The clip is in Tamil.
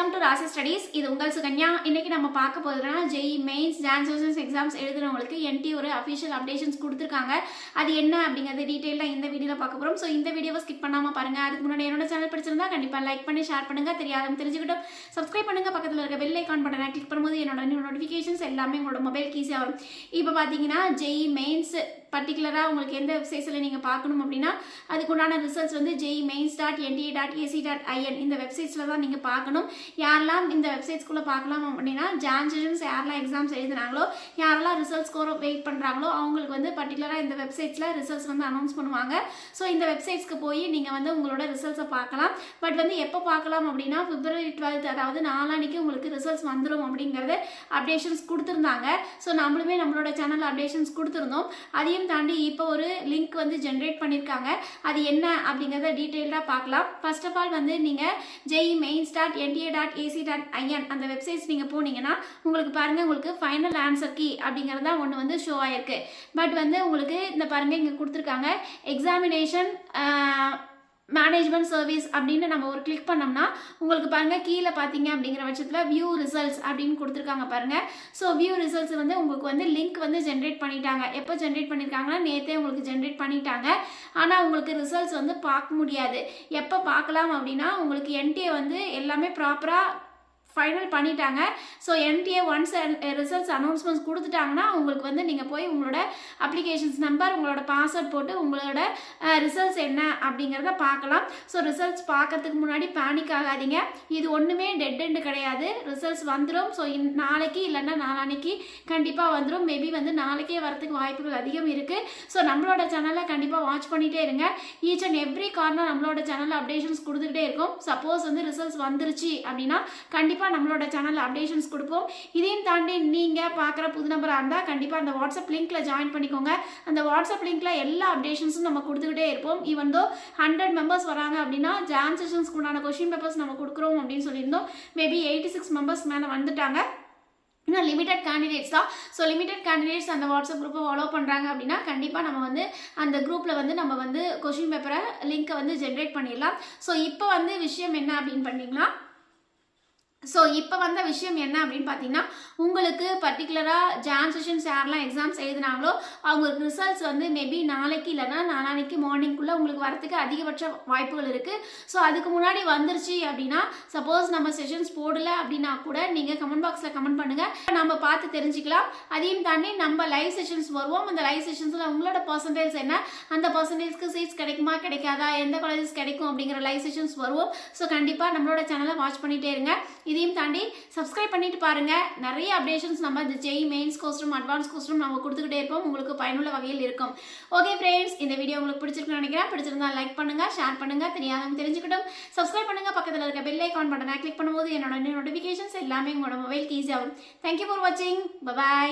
வெல்கம் டு ராசி ஸ்டடீஸ். இது உங்கள் சுகன்யா. இன்னைக்கு நம்ம பார்க்க போகிறோம்னா ஜெய் மெயின்ஸ் ஜான்சன்ஸ் எக்ஸாம்ஸ் எழுதுறவங்களுக்கு என்டி ஒரு அஃபிஷியல் அப்டேஷன்ஸ் கொடுத்துருக்காங்க. அது என்ன அப்படிங்கிறது டீட்டெயிலாக இந்த வீடியோவில் பார்க்க போகிறோம். ஸோ இந்த வீடியோவை ஸ்கிப் பண்ணாமல் பாருங்கள். அதுக்கு முன்னாடி என்னோட சேனல் பிடிச்சிருந்தா கண்டிப்பாக லைக் பண்ணி ஷேர் பண்ணுங்கள். தெரியாதவங்க தெரிஞ்சுக்கிட்டோம் சப்ஸ்கிரைப் பண்ணுங்கள். பக்கத்தில் இருக்க பெல் ஐக்கான் பட்டனை கிளிக் பண்ணும்போது என்னோட நோட்டிஃபிகேஷன்ஸ் எல்லாமே உங்களோட மொபைலுக்கு ஈஸியாக வரும். இப்போ பார்த்தீங்கன்னா ஜெய் மெயின்ஸ் பர்டிகுலராக உங்களுக்கு எந்த வெப்சைட்ஸில் நீங்கள் பார்க்கணும் அப்படின்னா அதுக்குண்டான ரிசல்ட்ஸ் வந்து jemains.nta.ac.in இந்த வெப்சைட்ஸில் தான் நீங்கள் பார்க்கணும். யாரெல்லாம் இந்த வெப்சைட்ஸ்குள்ளே பார்க்கலாம் அப்படின்னா ஜான்சன்ஸ் யாரெல்லாம் எக்ஸாம்ஸ் எழுதுனாங்களோ யாரெல்லாம் ரிசல்ட்ஸ் ஸ்கோர் வெயிட் பண்ணுறாங்களோ அவங்களுக்கு வந்து பர்டிகுலராக இந்த வெப்சைட்ஸில் ரிசல்ட்ஸ் வந்து அனௌன்ஸ் பண்ணுவாங்க. ஸோ இந்த வெப்சைட்ஸ்க்கு போய் நீங்கள் வந்து உங்களோட ரிசல்ட்ஸை பார்க்கலாம். பட் வந்து எப்போ பார்க்கலாம் அப்படின்னா February 12th அதாவது நாளானிக்கு உங்களுக்கு ரிசல்ட்ஸ் வந்துடும் அப்படிங்கிறது அப்டேஷன்ஸ் கொடுத்துருந்தாங்க. ஸோ நம்மளுமே நம்மளோட சேனல் அப்டேஷன்ஸ் கொடுத்துருந்தோம். அதையும் தாண்டி இப்போ ஒரு லிங்க் வந்து ஜென்ரேட் பண்ணியிருக்காங்க. அது என்ன அப்படிங்கிறத டீட்டெயில்டாக பார்க்கலாம். ஃபர்ஸ்ட் ஆஃப் ஆல் வந்து நீங்கள் jemains.nta.ac.in அந்த வெப்சைட்ஸ் நீங்கள் போனீங்கன்னா உங்களுக்கு பாருங்கள் உங்களுக்கு ஃபைனல் ஆன்சர் கீ அப்படிங்கிறது தான் ஒன்று வந்து ஷோ ஆயிருக்கு. பட் வந்து உங்களுக்கு இந்த பாருங்கள் இங்கே கொடுத்துருக்காங்க எக்ஸாமினேஷன் மேனேஜ்மெண்ட் சர்வீஸ் அப்படின்னு நம்ம ஒரு கிளிக் பண்ணோம்னா உங்களுக்கு பாருங்கள் கீழே பார்த்தீங்க அப்படிங்கிற பட்சத்தில் வியூ ரிசல்ட்ஸ் அப்படின்னு கொடுத்துருக்காங்க பாருங்கள். ஸோ வியூ ரிசல்ட்ஸ் வந்து உங்களுக்கு வந்து லிங்க் வந்து ஜென்ரேட் பண்ணிட்டாங்க. எப்போ ஜென்ரேட் பண்ணியிருக்காங்கன்னா நேற்றே உங்களுக்கு ஜென்ரேட் பண்ணிட்டாங்க. ஆனால் உங்களுக்கு ரிசல்ட்ஸ் வந்து பார்க்க முடியாது. எப்போ பார்க்கலாம் அப்படின்னா உங்களுக்கு என்டிஏ வந்து எல்லாமே ப்ராப்பராக ஃபைனல் பண்ணிட்டாங்க. So NDA once results announcements கொடுத்துட்டாங்கன்னா உங்களுக்கு வந்து நீங்கள் போய் உங்களோட அப்ளிகேஷன்ஸ் நம்பர் உங்களோட பாஸ்வேர்ட் போட்டு உங்களோட ரிசல்ட்ஸ் என்ன அப்படிங்கிறத பார்க்கலாம். ஸோ ரிசல்ட்ஸ் பார்க்கறதுக்கு முன்னாடி பேனிக் ஆகாதீங்க. இது ஒன்றுமே டெட் எண்டு கிடையாது. ரிசல்ட்ஸ் வந்துடும். ஸோ நாளைக்கு இல்லைன்னா நாளான்னைக்கு கண்டிப்பாக வந்துடும். மேபி வந்து நாளைக்கே வரதுக்கு வாய்ப்புகள் அதிகம் இருக்குது. ஸோ நம்மளோட சேனலை கண்டிப்பாக வாட்ச் பண்ணிகிட்டே இருங்க. ஈச் அண்ட் எவ்ரி கார்னர் நம்மளோட சேனலில் அப்டேஷன்ஸ் கொடுத்துக்கிட்டே இருக்கும். சப்போஸ் வந்து ரிசல்ட்ஸ் வந்துருச்சு அப்படின்னா கண்டிப்பாக நம்மளோட சேனல்ல அப்டேஷன்ஸ் கொடுப்போம். இதையும் தாண்டி நீங்க பார்க்குற புது நம்பராக இருந்தால் கண்டிப்பாக அந்த வாட்ஸ்அப் லிங்க்ல ஜாயின் பண்ணிக்கோங்க. அந்த வாட்ஸ்அப் லிங்க்ல எல்லா அப்டேஷன்ஸும் நம்ம கொடுத்துக்கிட்டே இருப்போம். ஈவன் தோ 100 மெம்பர்ஸ் வராங்க அப்படின்னா ஜான்சன்ஸ்க்கு உண்டான கொஸ்டின் பேப்பர்ஸ் நம்ம கொடுக்குறோம் அப்படின்னு சொல்லியிருந்தோம். மேபி 86 மெம்பர்ஸ் மேலே வந்துட்டாங்க. இன்னும் லிமிடெட் கேண்டிடேட்ஸ் தான். ஸோ லிமிடெட் கேண்டிடேட்ஸ் அந்த வாட்ஸ்அப் குரூப்பை ஃபாலோ பண்ணுறாங்க அப்படின்னா கண்டிப்பாக நம்ம வந்து அந்த குரூப்பில் வந்து நம்ம வந்து கொஸ்டின் பேப்பரை லிங்க்கை வந்து ஜென்ரேட் பண்ணிடலாம். ஸோ இப்போ வந்து விஷயம் என்ன அப்படின்னு பண்ணிங்கன்னா இப்போ வந்த விஷயம் என்ன அப்படின்னு பார்த்தீங்கன்னா உங்களுக்கு பர்டிகுலராக ஜான்சன்ஸ் யாரெல்லாம் எக்ஸாம்ஸ் எழுதினாங்களோ அவங்களுக்கு ரிசல்ட்ஸ் வந்து மேபி நாளைக்கு இல்லைனா நாளானைக்கு மார்னிங்குள்ளே உங்களுக்கு வரத்துக்கு அதிகபட்ச வாய்ப்புகள் இருக்குது. ஸோ அதுக்கு முன்னாடி வந்துருச்சு அப்படின்னா சப்போஸ் நம்ம செஷன்ஸ் போடலை அப்படின்னா கூட நீங்கள் கமெண்ட் பாக்ஸில் கமெண்ட் பண்ணுங்கள். நம்ம பார்த்து தெரிஞ்சுக்கலாம். அதையும் தாண்டி நம்ம லைவ் செஷன்ஸ் வருவோம். அந்த லைவ் செஷன்ஸில் உங்களோட பர்சன்டேஜ் என்ன, அந்த பர்சன்டேஜ்க்கு சீட்ஸ் கிடைக்குமா கிடைக்காதா, எந்த காலேஜஸ் கிடைக்கும் அப்படிங்கிற லைவ் செஷன்ஸ் வருவோம். ஸோ கண்டிப்பாக நம்மளோட சேனலை வாட்ச் பண்ணிகிட்டே இருங்க. இதையும் தாண்டி சப்ஸ்கிரைப் பண்ணிட்டு பாருங்க. நிறைய அப்டேஷன்ஸ் நம்ம இந்த ஜெய் மெயின்ஸ் கோர்ஸும் அட்வான்ஸ் கோர்ஸும் நம்ம கொடுத்துக்கிட்டே இருப்போம். உங்களுக்கு பயனுள்ள வகையில் இருக்கும். ஓகே ஃப்ரெண்ட்ஸ், இந்த வீடியோ உங்களுக்கு பிடிச்சிருக்குன்னு நினைக்கிறேன். பிடிச்சிருந்தா லைக் பண்ணுங்க, ஷேர் பண்ணுங்க. தெரியாதவங்க தெரிஞ்சுக்கிட்டும் சப்ஸ்கிரைப் பண்ணுங்க. பக்கத்தில் இருக்க பெல் ஐக்கான் பட்டனை கிளிக் பண்ணும்போது என்னோட நோட்டிஃபிகேஷன்ஸ் எல்லாமே உங்களோட மொபைலுக்கு ஈஸியாக வரும். தேங்க்யூ ஃபார் வாட்சிங். பை.